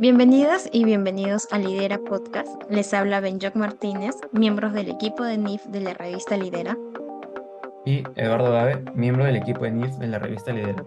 Bienvenidas y bienvenidos a Lidera Podcast. Les habla Benjoc Martínez, miembros del equipo de NIF de la revista Lidera. Y Eduardo Dave, miembro del equipo de NIF de la revista Lidera.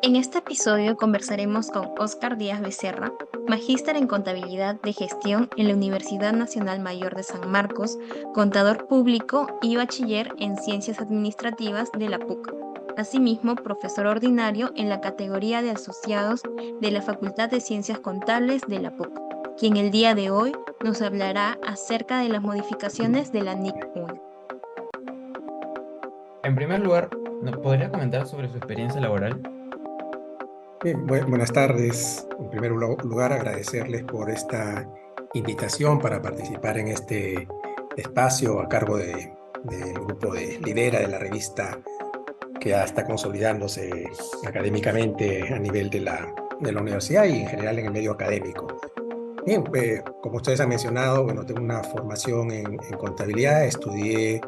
En este episodio conversaremos con Óscar Díaz Becerra, magíster en Contabilidad de Gestión en la Universidad Nacional Mayor de San Marcos, contador público y bachiller en Ciencias Administrativas de la PUC. Asimismo, profesor ordinario en la categoría de asociados de la Facultad de Ciencias Contables de la PUC, quien el día de hoy nos hablará acerca de las modificaciones de la NIC 1. En primer lugar, ¿nos podría comentar sobre su experiencia laboral? Bien, buenas tardes. En primer lugar, agradecerles por esta invitación para participar en este espacio a cargo del grupo de Lidera de la revista que ya está consolidándose académicamente a nivel de la universidad y en general en el medio académico. Bien, como ustedes han mencionado, bueno, tengo una formación en contabilidad, estudié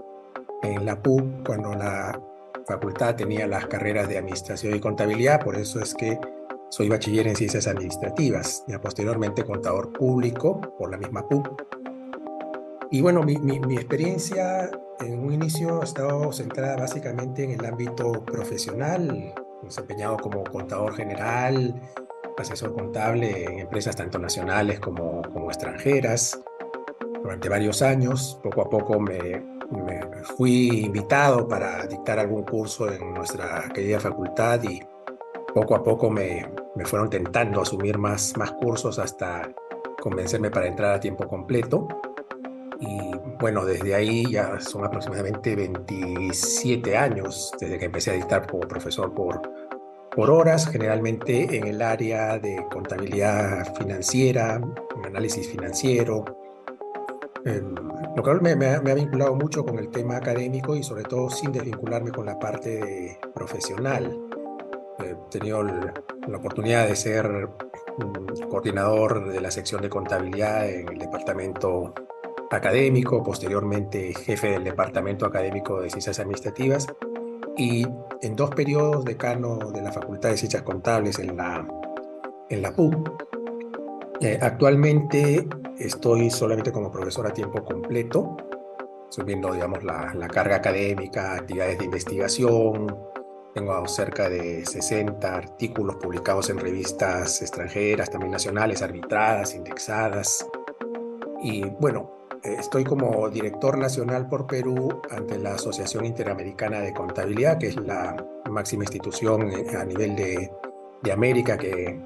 en la PUC cuando la facultad tenía las carreras de administración y contabilidad, por eso es que soy bachiller en ciencias administrativas, ya posteriormente contador público por la misma PUC. Y bueno, mi experiencia en un inicio ha estado centrada básicamente en el ámbito profesional, desempeñado como contador general, asesor contable en empresas tanto nacionales como extranjeras durante varios años. Poco a poco me fui invitado para dictar algún curso en nuestra querida facultad y poco a poco me fueron tentando asumir más cursos hasta convencerme para entrar a tiempo completo. Y bueno, desde ahí ya son aproximadamente 27 años desde que empecé a dictar como profesor por horas, generalmente en el área de contabilidad financiera, análisis financiero, lo cual me ha vinculado mucho con el tema académico y sobre todo sin desvincularme con la parte profesional. He tenido la oportunidad de ser coordinador de la sección de contabilidad en el departamento académico, posteriormente jefe del departamento académico de ciencias administrativas y en 2 periodos decano de la Facultad de Ciencias Contables en la PUC. Actualmente estoy solamente como profesor a tiempo completo, subiendo, digamos, la carga académica, actividades de investigación. Tengo cerca de 60 artículos publicados en revistas extranjeras, también nacionales, arbitradas, indexadas. Y bueno, estoy como director nacional por Perú ante la Asociación Interamericana de Contabilidad, que es la máxima institución a nivel de América que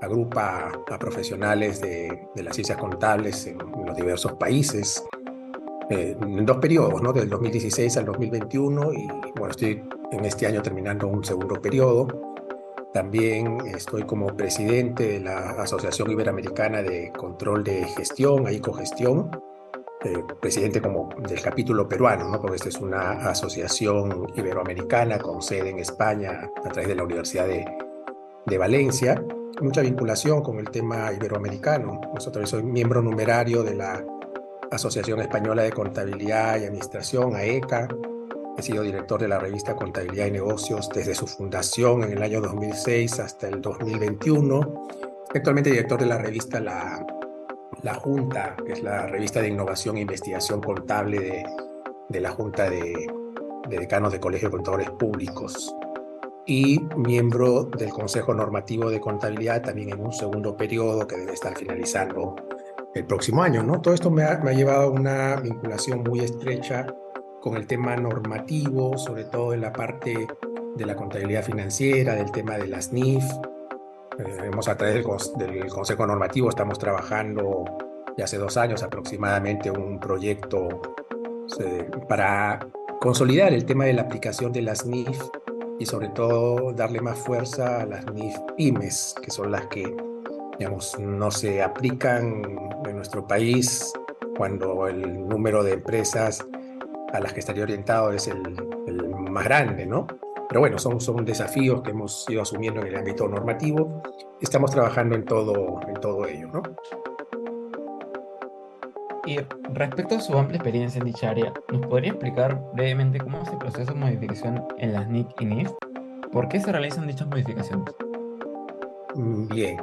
agrupa a profesionales de las ciencias contables en los diversos países, en 2 periodos, ¿no? Del 2016 al 2021 y bueno, estoy en este año terminando un segundo periodo. También estoy como presidente de la Asociación Iberoamericana de Control de Gestión, AICOGestión, presidente como del capítulo peruano, ¿no? Porque esta es una asociación iberoamericana con sede en España a través de la Universidad de Valencia, mucha vinculación con el tema iberoamericano. Nosotros soy miembro numerario de la Asociación Española de Contabilidad y Administración, AECA. He sido director de la revista Contabilidad y Negocios desde su fundación en el año 2006 hasta el 2021. Actualmente director de la revista La Junta, que es la revista de innovación e investigación contable de la Junta de Decanos de Colegio de Contadores Públicos y miembro del Consejo Normativo de Contabilidad también en un segundo periodo que debe estar finalizando el próximo año, ¿no? Todo esto me ha llevado a una vinculación muy estrecha con el tema normativo, sobre todo en la parte de la contabilidad financiera, del tema de las NIF. A través del Consejo Normativo estamos trabajando ya hace 2 años aproximadamente un proyecto para consolidar el tema de la aplicación de las NIF y sobre todo darle más fuerza a las NIF pymes, que son las que, digamos, no se aplican en nuestro país cuando el número de empresas a las que estaría orientado es el más grande, ¿no? Pero bueno, son desafíos que hemos ido asumiendo en el ámbito normativo. Estamos trabajando en todo ello, ¿no? Y respecto a su amplia experiencia en dicha área, ¿nos podría explicar brevemente cómo es el proceso de modificación en las NIC y NIF? ¿Por qué se realizan dichas modificaciones? Bien,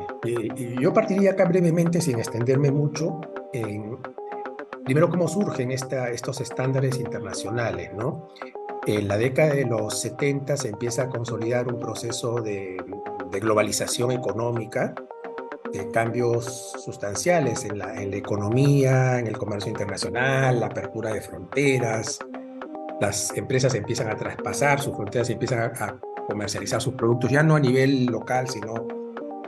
yo partiría acá brevemente, sin extenderme mucho, primero cómo surgen estos estándares internacionales, ¿no? En la década de los 70 se empieza a consolidar un proceso de globalización económica, de cambios sustanciales en la economía, en el comercio internacional, la apertura de fronteras. Las empresas empiezan a traspasar sus fronteras y empiezan a comercializar sus productos, ya no a nivel local, sino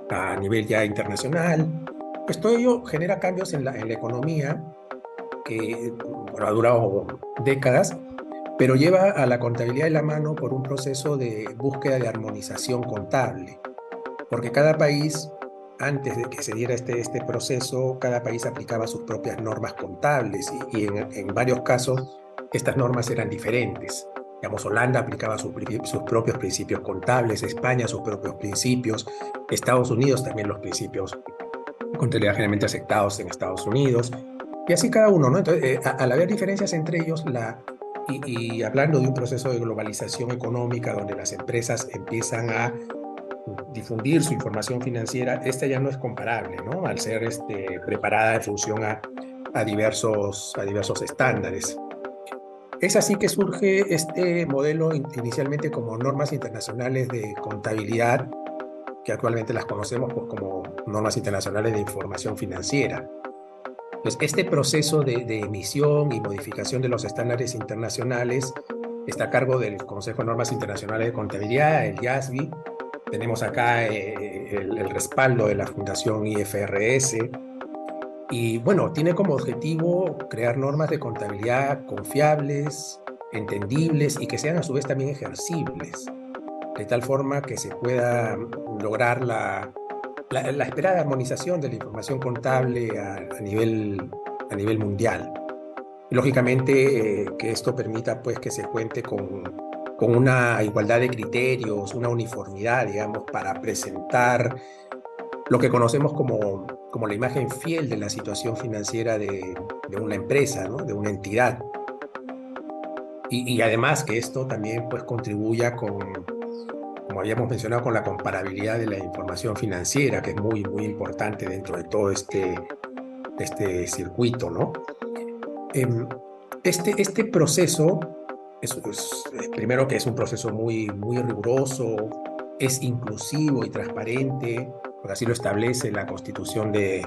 a nivel ya internacional. Pues todo ello genera cambios en la economía que bueno, ha durado décadas, pero lleva a la contabilidad de la mano por un proceso de búsqueda de armonización contable, porque cada país, antes de que se diera este proceso, cada país aplicaba sus propias normas contables y en varios casos estas normas eran diferentes. Digamos, Holanda aplicaba sus propios principios contables, España sus propios principios, Estados Unidos también los principios de contabilidad generalmente aceptados en Estados Unidos, y así cada uno, ¿no? Entonces, al haber diferencias entre ellos, y hablando de un proceso de globalización económica donde las empresas empiezan a difundir su información financiera, esta ya no es comparable, ¿no? Al ser preparada en función a diversos estándares. Es así que surge este modelo inicialmente como normas internacionales de contabilidad, que actualmente las conocemos pues, como normas internacionales de información financiera. Pues este proceso de emisión y modificación de los estándares internacionales está a cargo del Consejo de Normas Internacionales de Contabilidad, el IASB. Tenemos acá el respaldo de la Fundación IFRS. Y bueno, tiene como objetivo crear normas de contabilidad confiables, entendibles y que sean a su vez también ejercibles, de tal forma que se pueda lograr la esperada armonización de la información contable a nivel mundial. Y lógicamente que esto permita pues que se cuente con una igualdad de criterios, una uniformidad, digamos, para presentar lo que conocemos como la imagen fiel de la situación financiera de una empresa, ¿no? De una entidad. Y además que esto también pues contribuya como habíamos mencionado, con la comparabilidad de la información financiera, que es muy, muy importante dentro de todo este circuito, ¿no? Este proceso primero que es un proceso muy, muy riguroso, es inclusivo y transparente, porque así lo establece la Constitución del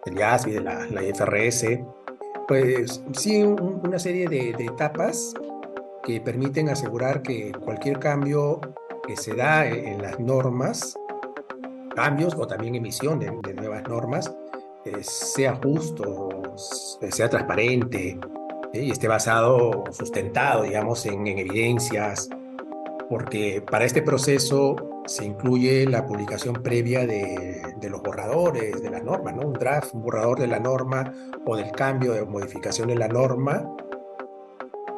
IASB, de la IFRS, pues sí, una serie de etapas que permiten asegurar que cualquier cambio que se da en las normas, cambios o también emisión de nuevas normas, sea justo, sea transparente, y esté basado, sustentado, digamos, en evidencias, porque para este proceso se incluye la publicación previa de los borradores de la norma, ¿no? Un draft, un borrador de la norma o del cambio de modificación de la norma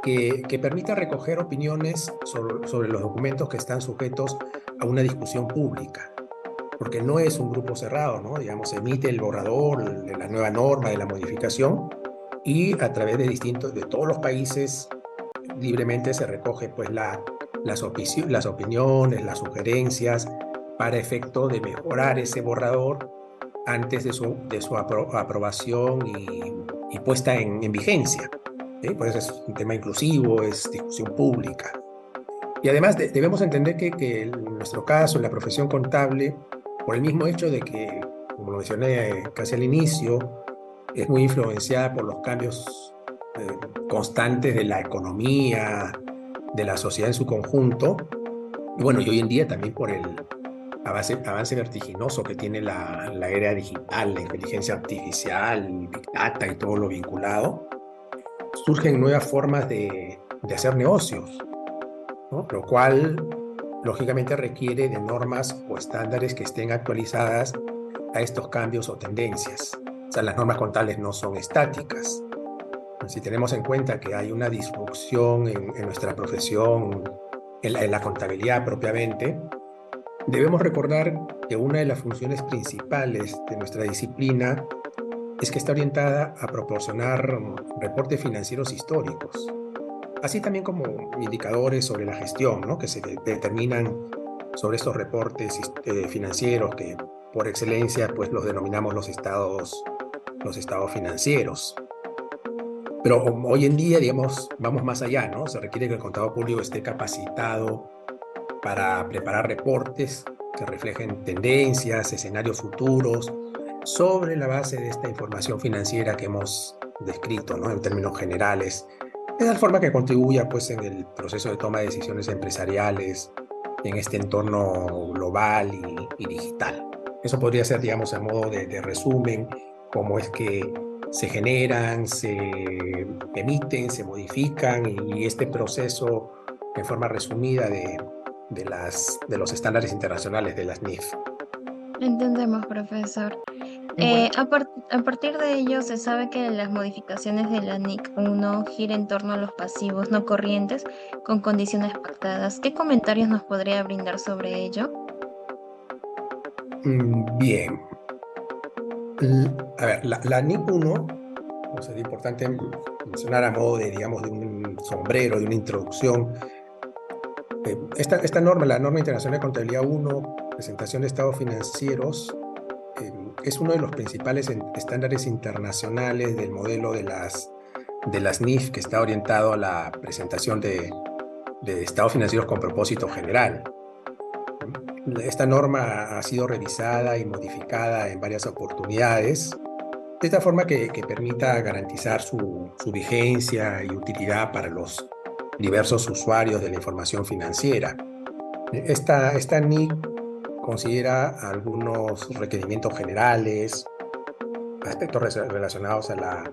que permita recoger opiniones sobre los documentos que están sujetos a una discusión pública, porque no es un grupo cerrado, ¿no? Digamos, se emite el borrador de la nueva norma, de la modificación, y a través de todos los países, libremente se recoge pues las opiniones, las sugerencias, para efecto de mejorar ese borrador antes de su aprobación y puesta en vigencia. ¿Sí? Por eso es un tema inclusivo, es discusión pública. Y además debemos entender que en nuestro caso, en la profesión contable, por el mismo hecho de que, como lo mencioné casi al inicio, es muy influenciada por los cambios constantes de la economía, de la sociedad en su conjunto, y bueno, y hoy en día también por el avance vertiginoso que tiene la era digital, la inteligencia artificial, Big Data y todo lo vinculado, surgen nuevas formas de hacer negocios, ¿no? Lo cual lógicamente requiere de normas o estándares que estén actualizadas a estos cambios o tendencias. O sea, las normas contables no son estáticas. Si tenemos en cuenta que hay una disrupción en nuestra profesión, en la contabilidad propiamente, debemos recordar que una de las funciones principales de nuestra disciplina es que está orientada a proporcionar reportes financieros históricos, así también como indicadores sobre la gestión, ¿no? Que se determinan sobre estos reportes financieros que por excelencia, pues los denominamos los estados financieros. Pero hoy en día, digamos, vamos más allá, ¿no? Se requiere que el contador público esté capacitado para preparar reportes que reflejen tendencias, escenarios futuros, sobre la base de esta información financiera que hemos descrito, ¿no? En términos generales, de tal forma que contribuya, pues, en el proceso de toma de decisiones empresariales, en este entorno global y digital. Eso podría ser, digamos, a modo de resumen, cómo es que se generan, se emiten, se modifican y este proceso en forma resumida de los estándares internacionales de las NIF. Entendemos, profesor. Bueno, A partir de ello, se sabe que las modificaciones de la NIC 1 gira en torno a los pasivos no corrientes con condiciones pactadas. ¿Qué comentarios nos podría brindar sobre ello? bien. A ver, la NIC 1, sería importante mencionar a modo de, digamos, de un sombrero, de una introducción. Esta norma, la norma internacional de contabilidad 1, presentación de estados financieros, es uno de los principales estándares internacionales del modelo de las NIF, que está orientado a la presentación de estados financieros con propósito general. Esta norma ha sido revisada y modificada en varias oportunidades, de esta forma que permita garantizar su vigencia y utilidad para los diversos usuarios de la información financiera. Esta NIC considera algunos requerimientos generales, aspectos relacionados a la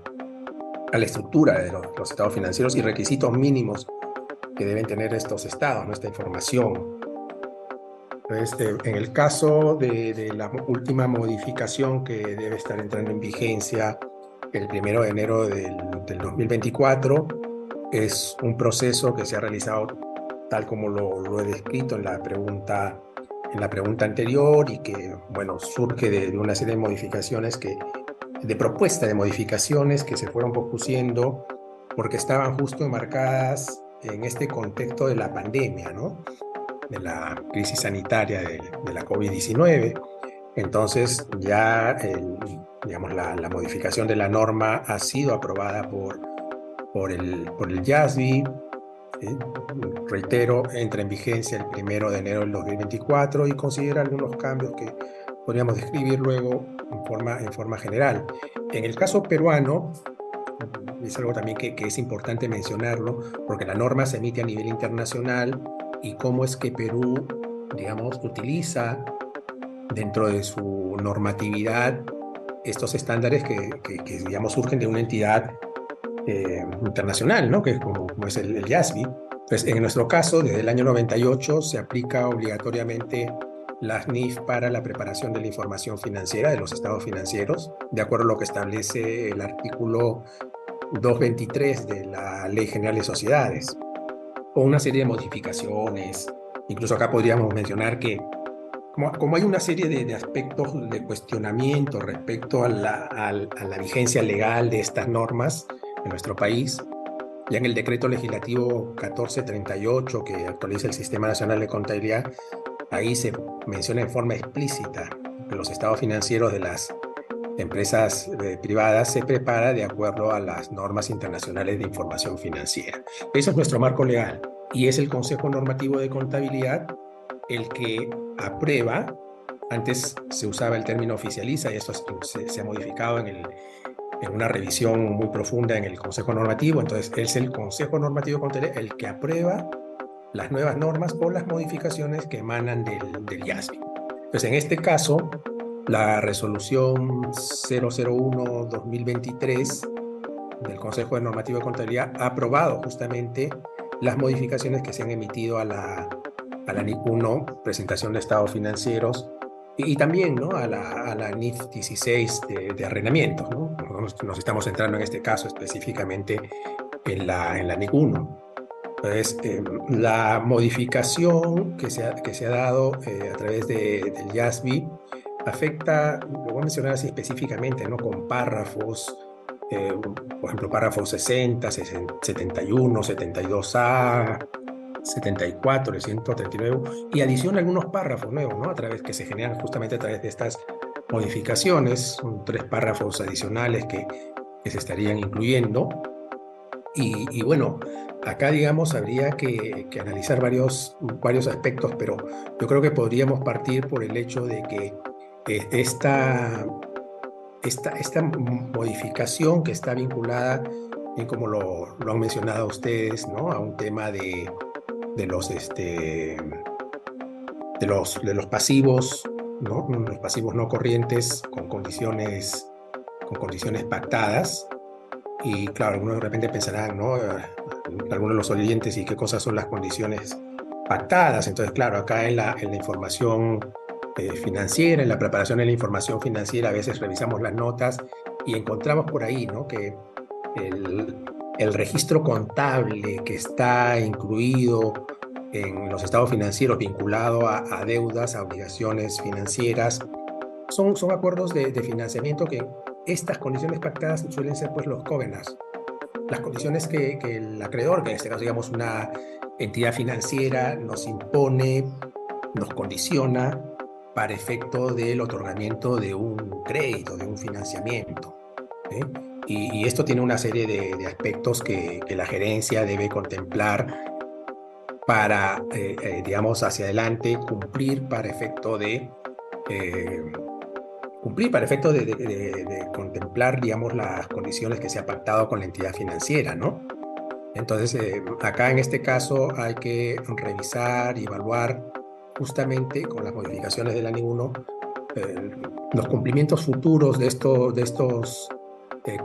estructura de los estados financieros y requisitos mínimos que deben tener estos estados, ¿no? Esta información. Entonces, en el caso de la última modificación que debe estar entrando en vigencia el 1 de enero del 2024, es un proceso que se ha realizado tal como lo he descrito en la pregunta anterior y que, bueno, surge de una serie de modificaciones de propuesta de modificaciones que se fueron pospusiendo porque estaban justo enmarcadas en este contexto de la pandemia, ¿no? De la crisis sanitaria de la COVID-19. Entonces ya, digamos, la modificación de la norma ha sido aprobada por el YASB. Reitero, entra en vigencia el 1 de enero del 2024 y considera algunos cambios que podríamos describir luego en forma general. En el caso peruano, es algo también que es importante mencionarlo, porque la norma se emite a nivel internacional y cómo es que Perú, digamos, utiliza dentro de su normatividad estos estándares que digamos, surgen de una entidad internacional, ¿no? Que es como es el YASB. Pues en nuestro caso, desde el año 98 se aplica obligatoriamente las NIF para la preparación de la información financiera de los estados financieros, de acuerdo a lo que establece el artículo 223 de la Ley General de Sociedades, con una serie de modificaciones. Incluso acá podríamos mencionar que como hay una serie de aspectos de cuestionamiento respecto a la vigencia legal de estas normas en nuestro país, ya en el decreto legislativo 1438 que actualiza el Sistema Nacional de Contabilidad, ahí se menciona en forma explícita que los estados financieros de las empresas privadas se prepara de acuerdo a las normas internacionales de información financiera. Eso es nuestro marco legal y es el Consejo Normativo de Contabilidad el que aprueba. Antes se usaba el término oficializa y esto se ha modificado en una revisión muy profunda en el Consejo Normativo. Entonces es el Consejo Normativo de Contabilidad el que aprueba las nuevas normas por las modificaciones que emanan del YASB. Entonces en este caso, la resolución 001-2023 del Consejo de Normativo de Contabilidad ha aprobado justamente las modificaciones que se han emitido a la NIC 1, presentación de estados financieros, y también, ¿no? a la NIF 16 de arrendamientos, ¿no? Nos estamos centrando en este caso específicamente en la NIC 1. Entonces, la modificación que se ha dado a través del YASB afecta, lo voy a mencionar así específicamente, ¿no? Con párrafos, por ejemplo, párrafos 60, 71, 72A, 74, el 139, y adiciona algunos párrafos nuevos, ¿no? A través que se generan justamente a través de estas modificaciones, son 3 párrafos adicionales que se estarían incluyendo. Y bueno, acá, digamos, habría que analizar varios aspectos, pero yo creo que podríamos partir por el hecho de que esta modificación que está vinculada, bien como lo han mencionado ustedes, ¿no? A un tema de los, de los pasivos, ¿no? Los pasivos no corrientes con condiciones pactadas. Y claro, algunos de repente pensarán, ¿no? Algunos de los oyentes, ¿y qué cosas son las condiciones pactadas? Entonces, claro, acá en la información financiera, en la preparación de la información financiera, a veces revisamos las notas y encontramos por ahí, ¿no? Que el registro contable que está incluido en los estados financieros vinculado a deudas, a obligaciones financieras, son acuerdos de financiamiento que estas condiciones pactadas suelen ser pues los covenants, las condiciones que el acreedor, que en este caso digamos una entidad financiera, nos impone, nos condiciona para efecto del otorgamiento de un crédito, de un financiamiento. ¿Sí? Y esto tiene una serie de aspectos que la gerencia debe contemplar para, digamos, hacia adelante eh, cumplir para efecto de contemplar, digamos, las condiciones que se ha pactado con la entidad financiera, ¿no? Entonces, acá en este caso hay que revisar y evaluar justamente con las modificaciones del ANI 1 eh, los cumplimientos futuros de estos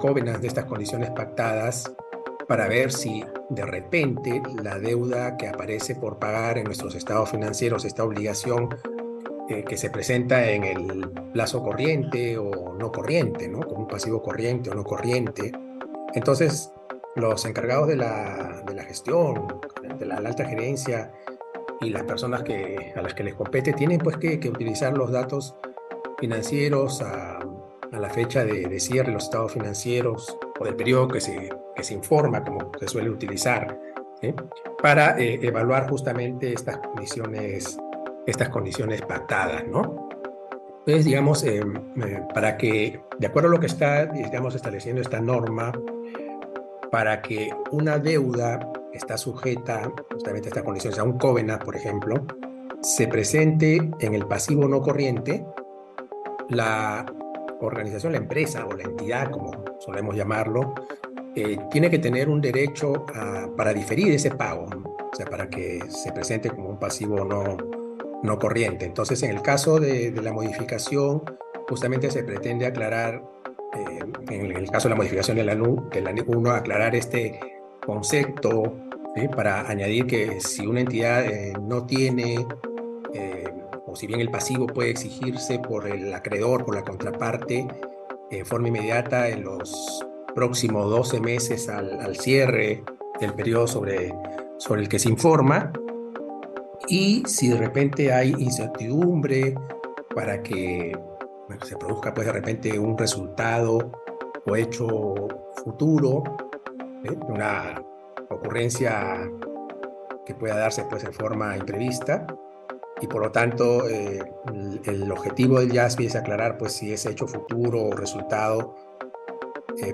covenants, de estas condiciones pactadas, para ver si de repente la deuda que aparece por pagar en nuestros estados financieros, esta obligación que se presenta en el plazo corriente o no corriente, ¿no? Como un pasivo corriente o no corriente. Entonces, los encargados de la gestión, de la alta gerencia y las personas a las que les compete tienen pues que utilizar los datos financieros a la fecha de cierre de los estados financieros o del periodo que se informa, como se suele utilizar, ¿sí? Para evaluar justamente estas condiciones pactadas, ¿no? Entonces, digamos, para que, de acuerdo a lo que está, digamos, estableciendo esta norma, para que una deuda que está sujeta justamente a estas condiciones, a un covenant, por ejemplo, se presente en el pasivo no corriente, la organización, la empresa o la entidad, como solemos llamarlo, tiene que tener un derecho para diferir ese pago, ¿no? O sea, para que se presente como un pasivo no corriente. Entonces, en el caso de la modificación, justamente se pretende aclarar, en el caso de la modificación de la NIC 1, aclarar este concepto, ¿sí? Para añadir que si una entidad no tiene, o si bien el pasivo puede exigirse por el acreedor, por la contraparte, en forma inmediata en los próximos 12 meses al cierre del periodo sobre el que se informa, y si de repente hay incertidumbre para que se produzca pues de repente un resultado o hecho futuro, una ocurrencia que pueda darse pues en forma imprevista, y por lo tanto el objetivo del JASB es aclarar pues si ese hecho futuro o resultado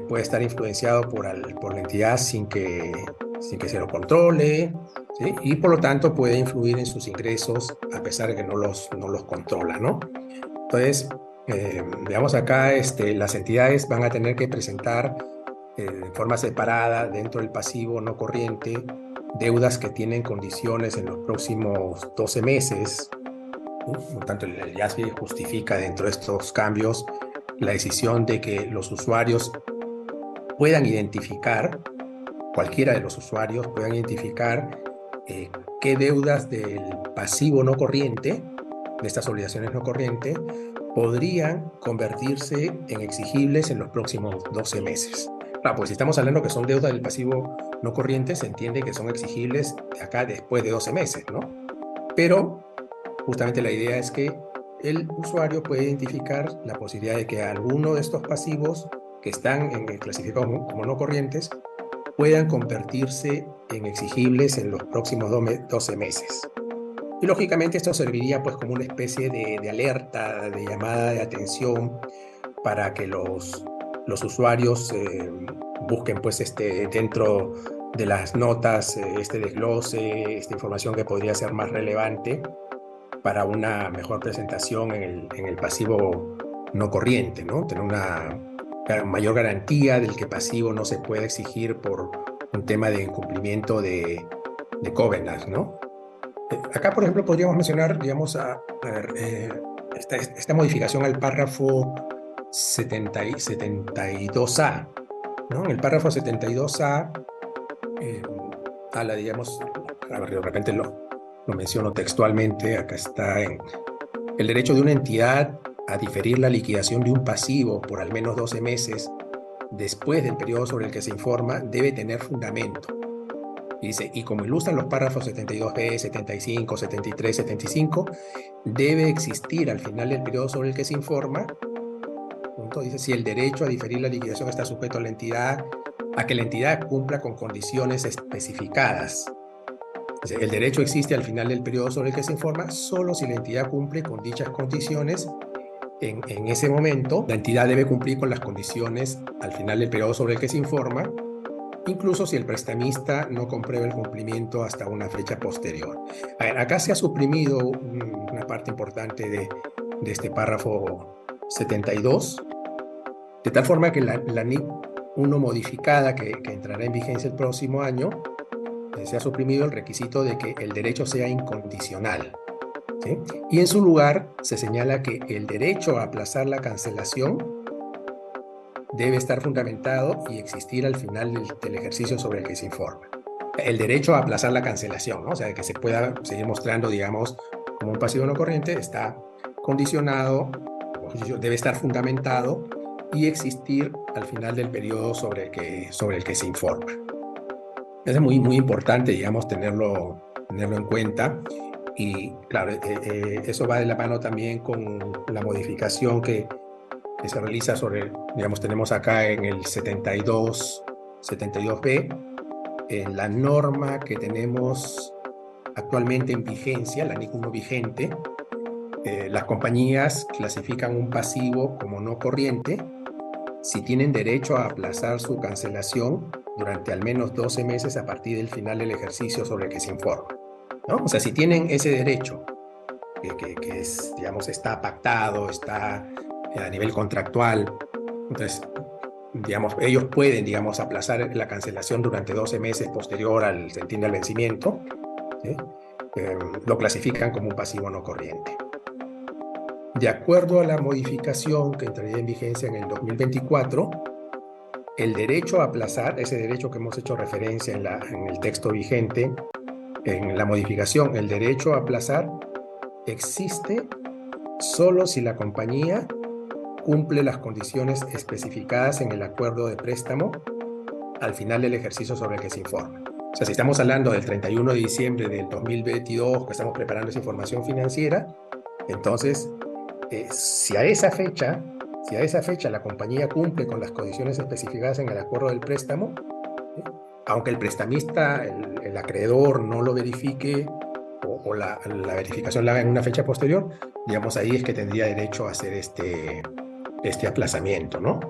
puede estar influenciado por la entidad sin que se lo controle, ¿sí? Y por lo tanto puede influir en sus ingresos a pesar de que no los controla, ¿no? Entonces, digamos acá, las entidades van a tener que presentar de forma separada dentro del pasivo no corriente deudas que tienen condiciones en los próximos 12 meses. Por tanto, el JASB justifica dentro de estos cambios la decisión de que los usuarios puedan identificar, cualquiera de los usuarios puedan identificar qué deudas del pasivo no corriente, de estas obligaciones no corrientes, podrían convertirse en exigibles en los próximos 12 meses. Claro, pues si estamos hablando que son deudas del pasivo no corriente, se entiende que son exigibles de acá después de 12 meses, ¿no? Pero justamente la idea es que el usuario puede identificar la posibilidad de que alguno de estos pasivos que están clasificados como no corrientes puedan convertirse en exigibles en los próximos 12 meses. Y lógicamente esto serviría pues como una especie de alerta, de llamada de atención para que los usuarios busquen pues dentro de las notas este desglose, esta información que podría ser más relevante para una mejor presentación en el pasivo no corriente, ¿no? Tener una mayor garantía del que pasivo no se puede exigir por un tema de incumplimiento de covenants, ¿no? Acá, por ejemplo, podríamos mencionar, digamos, esta modificación al párrafo 72A, ¿no? En el párrafo 72A, digamos, a ver, de repente lo menciono textualmente, acá está el derecho de una entidad a diferir la liquidación de un pasivo por al menos 12 meses después del periodo sobre el que se informa debe tener fundamento. Y dice, y como ilustran los párrafos 72b, 75, 73, 75, debe existir al final del periodo sobre el que se informa, punto, dice, si el derecho a diferir la liquidación está sujeto a que la entidad cumpla con condiciones especificadas. Dice, el derecho existe al final del periodo sobre el que se informa solo si la entidad cumple con dichas condiciones. En ese momento, la entidad debe cumplir con las condiciones al final del periodo sobre el que se informa, incluso si el prestamista no comprueba el cumplimiento hasta una fecha posterior. A ver, acá se ha suprimido una parte importante de este párrafo 72, de tal forma que la NIC 1 modificada, que entrará en vigencia el próximo año, se ha suprimido el requisito de que el derecho sea incondicional, ¿sí? Y en su lugar se señala que el derecho a aplazar la cancelación debe estar fundamentado y existir al final del ejercicio sobre el que se informa. El derecho a aplazar la cancelación, ¿no? O sea, que se pueda seguir mostrando, digamos, como un pasivo no corriente, está condicionado, debe estar fundamentado y existir al final del periodo sobre el que se informa. Es muy, muy importante, digamos, tenerlo en cuenta. Y claro, eso va de la mano también con la modificación que se realiza sobre, digamos, tenemos acá en el 72b, en la norma que tenemos actualmente en vigencia, la NIC 1 vigente, las compañías clasifican un pasivo como no corriente si tienen derecho a aplazar su cancelación durante al menos 12 meses a partir del final del ejercicio sobre el que se informa, ¿no? O sea, si tienen ese derecho, que es, digamos, está pactado, está a nivel contractual, entonces, digamos, ellos pueden, digamos, aplazar la cancelación durante 12 meses posterior se entiende al vencimiento, ¿sí? Lo clasifican como un pasivo no corriente. De acuerdo a la modificación que entraría en vigencia en el 2024, el derecho a aplazar, ese derecho que hemos hecho referencia en el texto vigente, en la modificación, el derecho a aplazar existe solo si la compañía cumple las condiciones especificadas en el acuerdo de préstamo al final del ejercicio sobre el que se informa. O sea, si estamos hablando del 31 de diciembre del 2022, que estamos preparando esa información financiera, entonces, si a esa fecha la compañía cumple con las condiciones especificadas en el acuerdo del préstamo, aunque el prestamista, el acreedor, no lo verifique o la verificación la haga en una fecha posterior, digamos, ahí es que tendría derecho a hacer este aplazamiento, ¿no?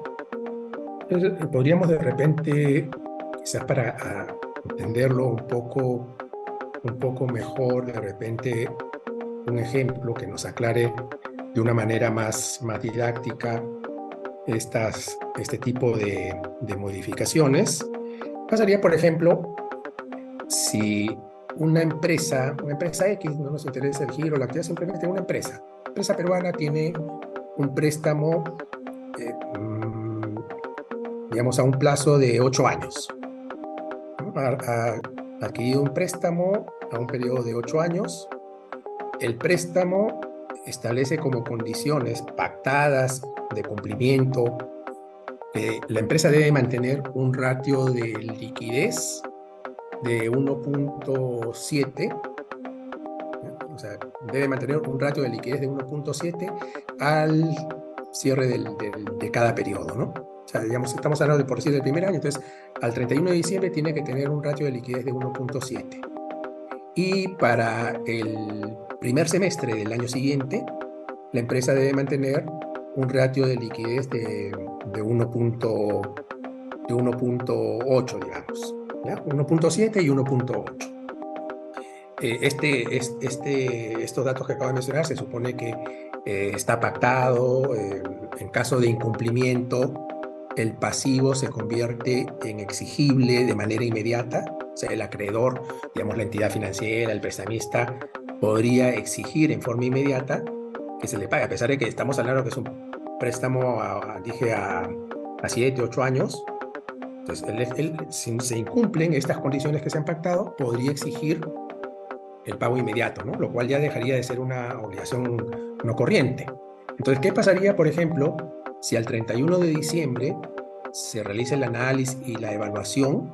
Entonces, podríamos de repente, quizás para entenderlo un poco mejor, de repente un ejemplo que nos aclare de una manera más didáctica este tipo de modificaciones. Pasaría, por ejemplo, si una empresa X, no nos interesa el giro, la actividad, simplemente una empresa peruana tiene un préstamo, digamos, a un plazo de 8 años. Ha adquirido un préstamo a un periodo de 8 años. El préstamo establece como condiciones pactadas de cumplimiento que la empresa debe mantener un ratio de liquidez de 1.7, o sea, debe mantener un ratio de liquidez de 1.7 al cierre de cada periodo, ¿no? O sea, digamos, estamos hablando de por decir del primer año, entonces al 31 de diciembre tiene que tener un ratio de liquidez de 1.7. Y para el primer semestre del año siguiente, la empresa debe mantener un ratio de liquidez de 1.8, digamos, ¿ya? 1.7 y 1.8. Estos datos que acabo de mencionar se supone que está pactado. En caso de incumplimiento, el pasivo se convierte en exigible de manera inmediata. O sea, el acreedor, digamos la entidad financiera, el prestamista, podría exigir en forma inmediata que se le pague, a pesar de que estamos hablando que es un préstamo, dije, a 7, 8 años. Entonces, si se incumplen estas condiciones que se han pactado, podría exigir el pago inmediato, ¿no? Lo cual ya dejaría de ser una obligación no corriente. Entonces, ¿qué pasaría, por ejemplo, si al 31 de diciembre se realiza el análisis y la evaluación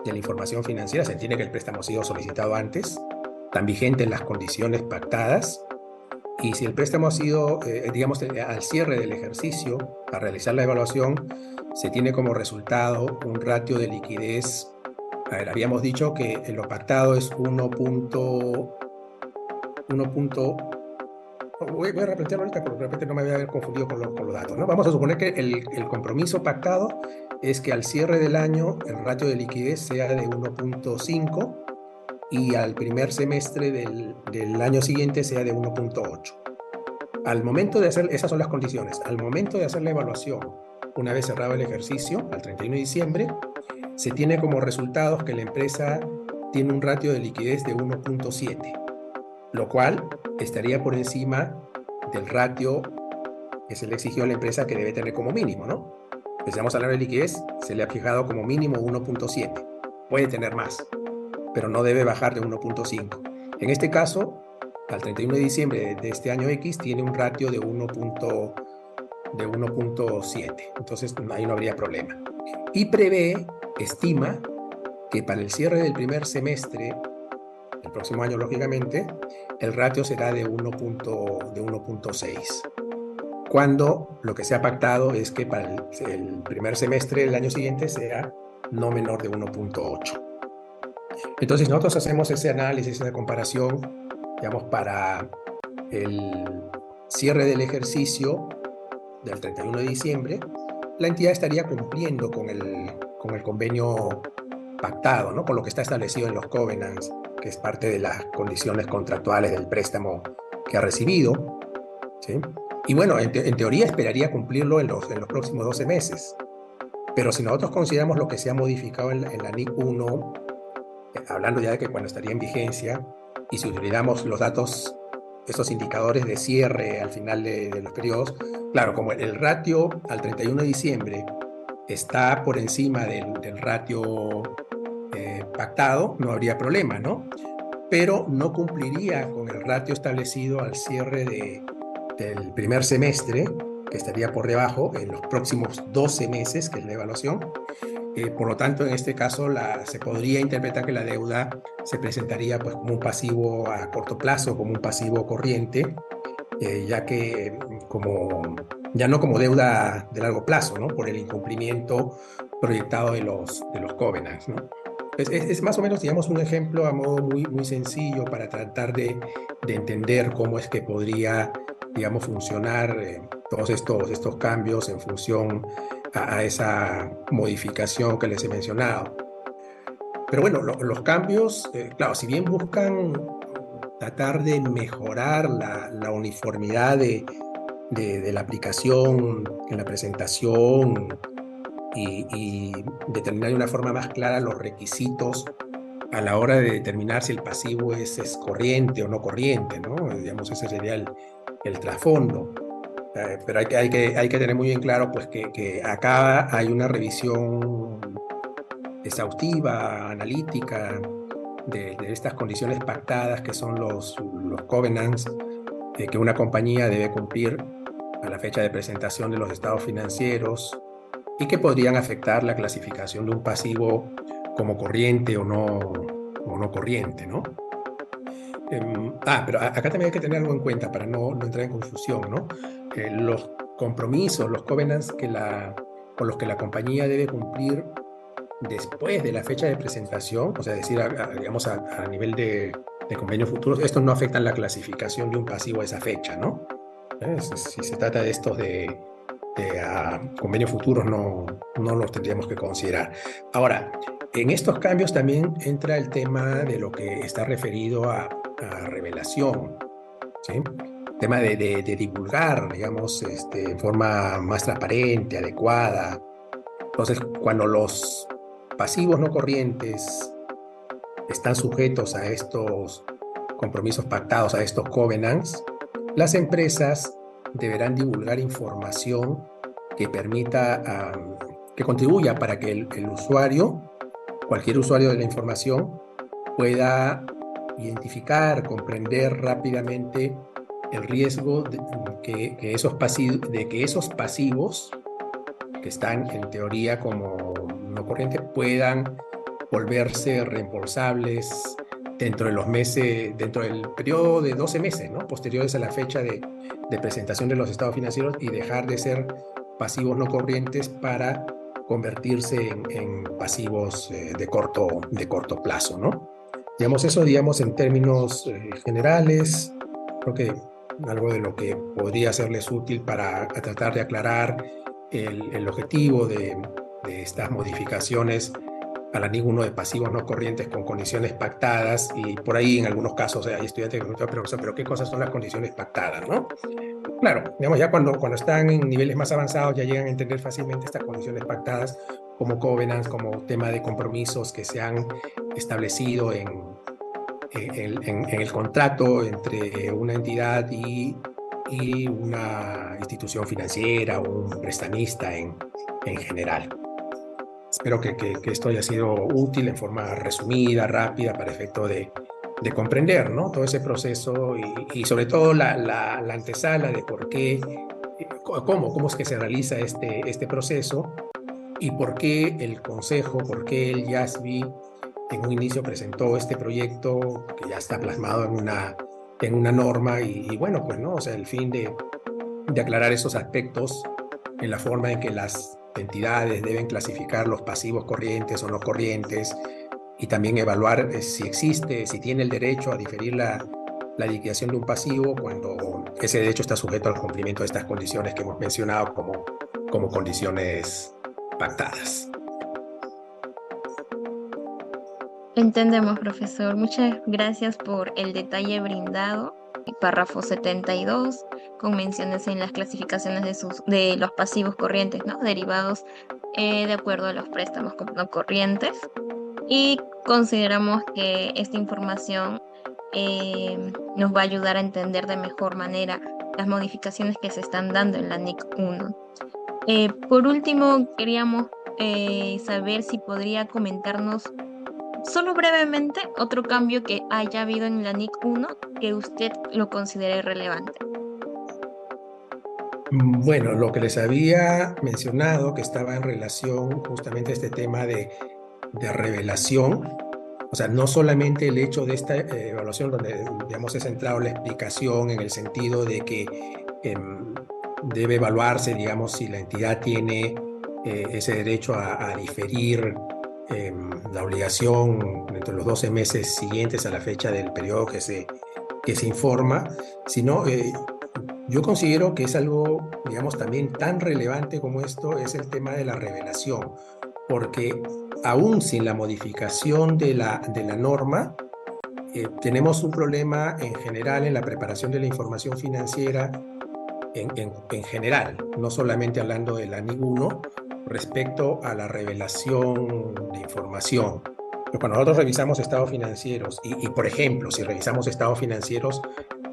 de la información financiera? Se entiende que el préstamo ha sido solicitado antes, están vigentes las condiciones pactadas, y si el préstamo ha sido, digamos, al cierre del ejercicio, para realizar la evaluación, se tiene como resultado un ratio de liquidez. A ver, habíamos dicho que lo pactado es 1. Voy a replantearlo ahorita, porque de repente no me voy a haber confundido con los datos, ¿no? Vamos a suponer que el compromiso pactado es que al cierre del año el ratio de liquidez sea de 1.5 y al primer semestre del año siguiente sea de 1.8. Al momento de hacer, esas son las condiciones, al momento de hacer la evaluación, una vez cerrado el ejercicio, al 31 de diciembre, se tiene como resultados que la empresa tiene un ratio de liquidez de 1.7, lo cual estaría por encima del ratio que se le exigió a la empresa que debe tener como mínimo, ¿no? Empezamos a hablar de liquidez, se le ha fijado como mínimo 1.7. Puede tener más, pero no debe bajar de 1.5. En este caso, al 31 de diciembre de este año X, tiene un ratio de 1.7. Entonces, ahí no habría problema. Y estima que para el cierre del primer semestre, el próximo año, lógicamente, el ratio será de 1.6. Cuando lo que se ha pactado es que para el primer semestre del año siguiente sea no menor de 1.8. Entonces nosotros hacemos ese análisis, esa comparación, digamos, para el cierre del ejercicio del 31 de diciembre, la entidad estaría cumpliendo con el convenio pactado, ¿no? Con lo que está establecido en los covenants, que es parte de las condiciones contractuales del préstamo que ha recibido, ¿sí? Y bueno, en teoría esperaría cumplirlo en los próximos 12 meses. Pero si nosotros consideramos lo que se ha modificado en la NIC 1, hablando ya de que cuando estaría en vigencia, y si utilizamos los datos, estos indicadores de cierre al final de los periodos, claro, como el ratio al 31 de diciembre está por encima del ratio pactado, no habría problema, ¿no? Pero no cumpliría con el ratio establecido al cierre del primer semestre, que estaría por debajo en los próximos 12 meses, que es la evaluación. Por lo tanto, en este caso se podría interpretar que la deuda se presentaría pues, como un pasivo a corto plazo, como un pasivo corriente, ya que ya no como deuda de largo plazo, ¿no? Por el incumplimiento proyectado de los covenants, ¿no? Es más o menos, digamos, un ejemplo a modo muy, muy sencillo para tratar de entender cómo es que podría, digamos, funcionar todos estos cambios en función a esa modificación que les he mencionado. Pero bueno, los cambios, claro, si bien buscan tratar de mejorar la uniformidad de la aplicación en la presentación y determinar de una forma más clara los requisitos a la hora de determinar si el pasivo es corriente o no corriente, ¿no? Digamos, ese sería el trasfondo. Pero hay que tener muy bien claro pues, que acá hay una revisión exhaustiva, analítica, de estas condiciones pactadas que son los covenants que una compañía debe cumplir a la fecha de presentación de los estados financieros y que podrían afectar la clasificación de un pasivo como corriente o no corriente, ¿no? Pero acá también hay que tener algo en cuenta para no entrar en confusión, ¿no? Los compromisos, los covenants que la con los que la compañía debe cumplir después de la fecha de presentación, o sea, decir, digamos, a nivel de convenios futuros, estos no afectan la clasificación de un pasivo a esa fecha, ¿no? Si se trata de estos de convenios futuros, no los tendríamos que considerar. Ahora, en estos cambios también entra el tema de lo que está referido a revelación, ¿sí? Tema de divulgar, digamos, en forma más transparente, adecuada. Entonces, cuando los pasivos no corrientes están sujetos a estos compromisos pactados, a estos covenants, las empresas deberán divulgar información que permita, que contribuya para que el usuario, cualquier usuario de la información, pueda identificar, comprender rápidamente el riesgo de que esos pasivos que están en teoría como no corriente puedan volverse reembolsables dentro de los meses, dentro del periodo de 12 meses, ¿no? Posteriores a la fecha de presentación de los estados financieros, y dejar de ser pasivos no corrientes para convertirse en pasivos de corto plazo, ¿no? Digamos eso, digamos, en términos generales. Creo que algo de lo que podría serles útil para tratar de aclarar el objetivo de estas modificaciones a la NIC 1 de pasivos no corrientes con condiciones pactadas. Y por ahí en algunos casos hay estudiantes que me preguntan, pero ¿qué cosas son las condiciones pactadas, no? Claro, digamos, ya cuando están en niveles más avanzados ya llegan a entender fácilmente estas condiciones pactadas como covenants, como tema de compromisos que se han establecido en el contrato entre una entidad y una institución financiera o un prestamista en general. Espero que esto haya sido útil en forma resumida, rápida, para efecto de comprender, ¿no? Todo ese proceso y sobre todo la antesala de por qué, cómo es que se realiza este proceso, y por qué el Consejo, por qué el IASB en un inicio presentó este proyecto que ya está plasmado en una norma. Y bueno, pues no, o sea, el fin de aclarar esos aspectos en la forma en que las entidades deben clasificar los pasivos corrientes o no corrientes, y también evaluar si tiene el derecho a diferir la liquidación de un pasivo cuando ese derecho está sujeto al cumplimiento de estas condiciones que hemos mencionado como condiciones pactadas. Entendemos, profesor. Muchas gracias por el detalle brindado. Párrafo 72, con menciones en las clasificaciones de los pasivos corrientes, ¿no? Derivados de acuerdo a los préstamos no corrientes. Y consideramos que esta información nos va a ayudar a entender de mejor manera las modificaciones que se están dando en la NIC 1. Por último, queríamos saber si podría comentarnos solo brevemente otro cambio que haya habido en la NIC 1 que usted lo considere relevante. Bueno, lo que les había mencionado, que estaba en relación justamente a este tema de revelación, o sea, no solamente el hecho de esta evaluación donde, digamos, he centrado la explicación en el sentido de que debe evaluarse, digamos, si la entidad tiene ese derecho a diferir la obligación entre los 12 meses siguientes a la fecha del periodo que se informa, sino yo considero que es algo, digamos, también tan relevante como esto es el tema de la revelación, porque aún sin la modificación de la norma, tenemos un problema en general en la preparación de la información financiera en general, no solamente hablando de la NIC 1, respecto a la revelación de información. Pero cuando nosotros revisamos estados financieros, y por ejemplo, si revisamos estados financieros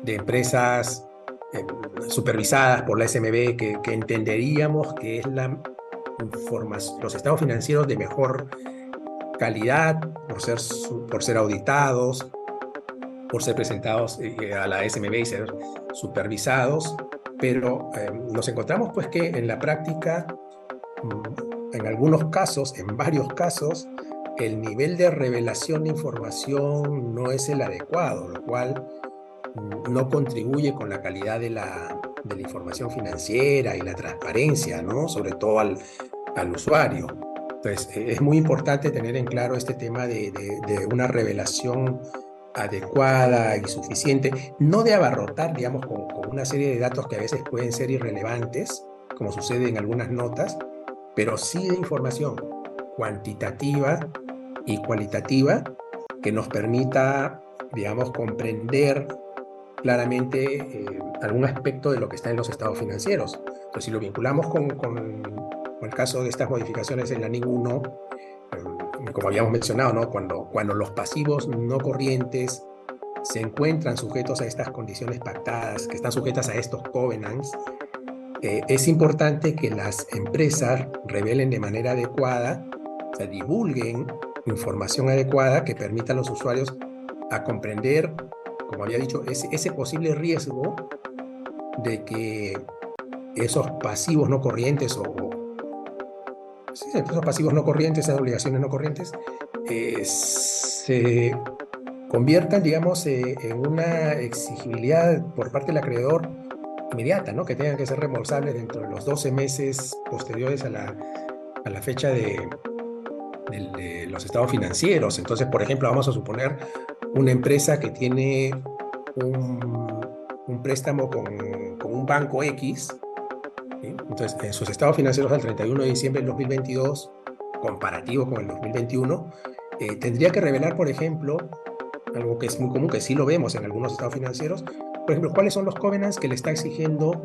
de empresas supervisadas por la SMB, que entenderíamos que es los estados financieros de mejor calidad por ser auditados, por ser presentados a la SMB y ser supervisados, pero nos encontramos pues que en la práctica, en algunos casos, en varios casos, el nivel de revelación de información no es el adecuado, lo cual no contribuye con la calidad de la información financiera y la transparencia, ¿no? Sobre todo al usuario. Entonces, es muy importante tener en claro este tema de una revelación adecuada y suficiente, no de abarrotar, digamos, con una serie de datos que a veces pueden ser irrelevantes, como sucede en algunas notas, pero sí de información cuantitativa y cualitativa que nos permita, digamos, comprender claramente algún aspecto de lo que está en los estados financieros. Entonces, si lo vinculamos con el caso de estas modificaciones en la NIN 1, como habíamos mencionado, ¿no? Cuando los pasivos no corrientes se encuentran sujetos a estas condiciones pactadas, que están sujetas a estos covenants, es importante que las empresas revelen de manera adecuada, o sea, divulguen información adecuada que permita a los usuarios a comprender, como había dicho, ese posible riesgo de que esos pasivos no corrientes sí, esos pasivos no corrientes, esas obligaciones no corrientes, se conviertan, digamos, en una exigibilidad por parte del acreedor inmediata, ¿no? Que tengan que ser reembolsables dentro de los 12 meses posteriores a la fecha de los estados financieros. Entonces, por ejemplo, vamos a suponer una empresa que tiene un préstamo con un banco X, ¿sí? Entonces, en sus estados financieros al 31 de diciembre del 2022, comparativo con el 2021, tendría que revelar, por ejemplo, algo que es muy común, que sí lo vemos en algunos estados financieros, por ejemplo, cuáles son los covenants que le está exigiendo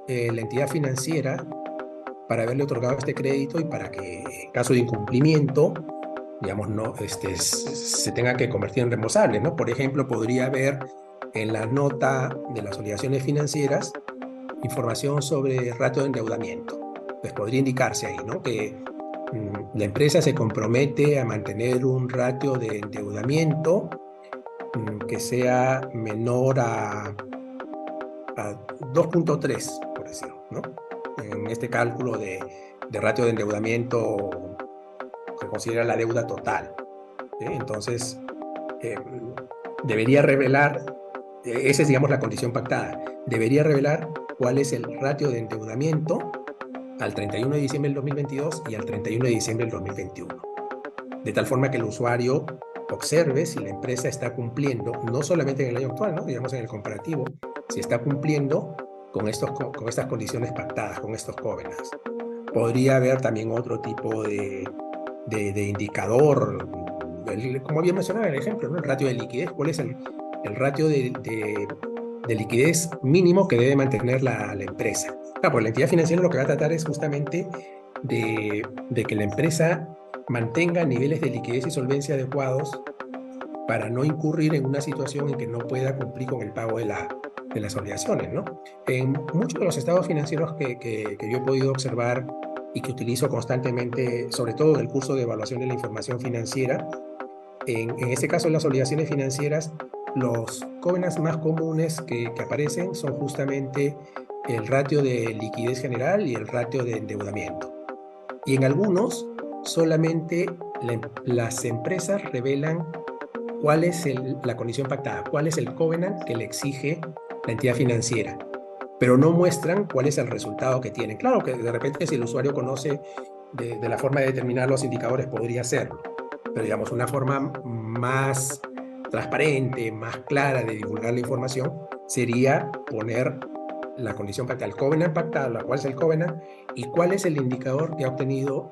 la entidad financiera para haberle otorgado este crédito y para que en caso de incumplimiento, digamos, no, se tenga que convertir en reembolsable, ¿no? Por ejemplo, podría haber en la nota de las obligaciones financieras información sobre ratio de endeudamiento. Pues podría indicarse ahí, ¿no? Que la empresa se compromete a mantener un ratio de endeudamiento que sea menor a 2.3, por decirlo, ¿no? En este cálculo de ratio de endeudamiento que considera la deuda total, ¿sí? Entonces, eh, debería revelar, esa es, digamos, la condición pactada, debería revelar cuál es el ratio de endeudamiento al 31 de diciembre del 2022 y al 31 de diciembre del 2021. De tal forma que el usuario observe si la empresa está cumpliendo, no solamente en el año actual, ¿no? Digamos en el comparativo, si está cumpliendo con estas condiciones pactadas, con estos covenants. Podría haber también otro tipo de indicador, como había mencionado en el ejemplo, ¿no? El ratio de liquidez. ¿Cuál es el ratio de liquidez mínimo que debe mantener la empresa? Pues la entidad financiera lo que va a tratar es justamente de que la empresa mantenga niveles de liquidez y solvencia adecuados para no incurrir en una situación en que no pueda cumplir con el pago de las obligaciones, ¿no? En muchos de los estados financieros que yo he podido observar y que utilizo constantemente, sobre todo en el curso de evaluación de la información financiera, en este caso en las obligaciones financieras, los covenants más comunes que aparecen son justamente el ratio de liquidez general y el ratio de endeudamiento. Y en algunos, solamente las empresas revelan cuál es la condición pactada, cuál es el covenant que le exige la entidad financiera, pero no muestran cuál es el resultado que tienen. Claro que de repente si el usuario conoce de la forma de determinar los indicadores podría hacerlo, pero digamos una forma más transparente, más clara de divulgar la información sería poner la condición pactada, el covenant pactado, cuál es el covenant y cuál es el indicador que ha obtenido,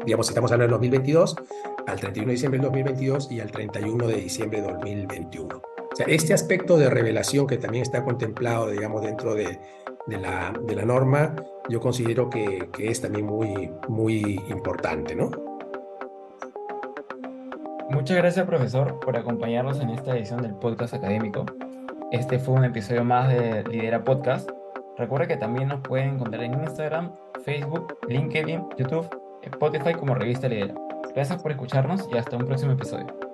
digamos, si estamos hablando del 2022, al 31 de diciembre del 2022 y al 31 de diciembre del 2021. O sea, este aspecto de revelación que también está contemplado, digamos, dentro de la norma, yo considero que es también muy, muy importante, ¿no? Muchas gracias, profesor, por acompañarnos en esta edición del podcast académico. Este fue un episodio más de Lidera Podcast. Recuerda que también nos pueden encontrar en Instagram, Facebook, LinkedIn, YouTube, Spotify como Revista Lidera. Gracias por escucharnos y hasta un próximo episodio.